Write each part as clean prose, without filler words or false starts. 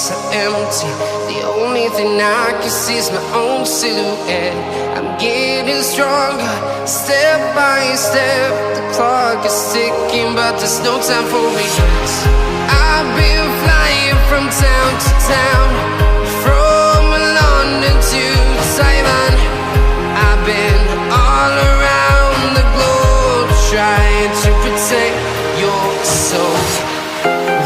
so empty. The only thing I can see is my own silhouette. I'm getting stronger, step by step. The clock is ticking, but there's no time for regrets. I've been flying from town to town, from London to Taiwan. I've been all around the globe, trying to protect your soul.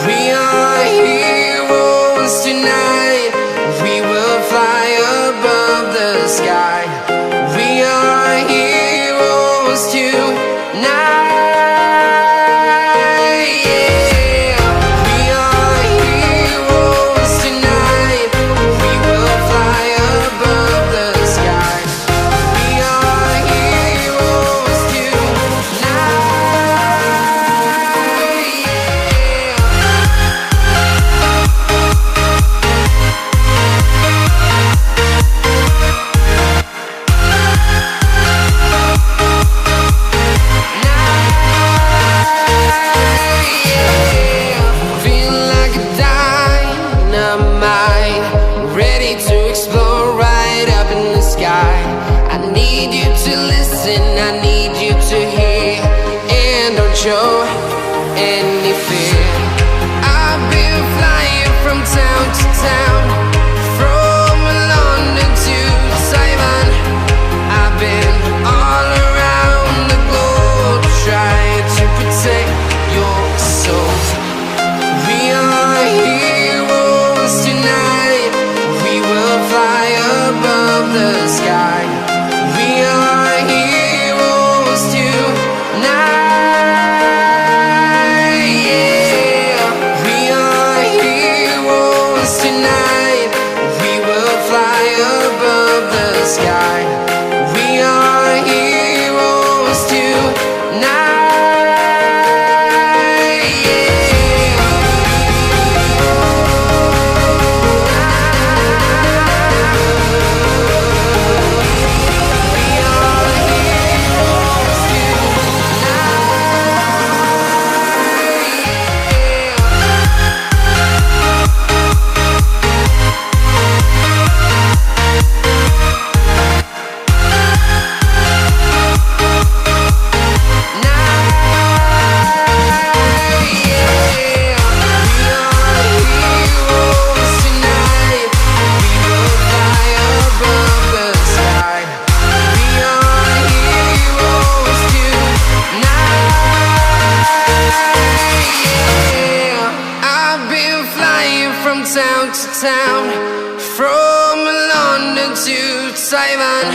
We are heroes tonight. We will fly above the sky. We are heroes tonight. I need you to listen, I need you to hear, and don't show any fear. I've been flying from town to town, from London to Taiwan. I've been all around the globe, trying to protect your soul. We are heroes tonight. We will fly above the sky. We are heroes tonight. Yeah, we are heroes tonight. We will fly above the sky. We are heroes tonight. From town to town, from London to Taiwan.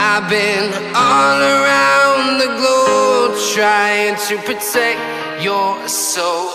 I've been all around the globe, trying to protect your soul.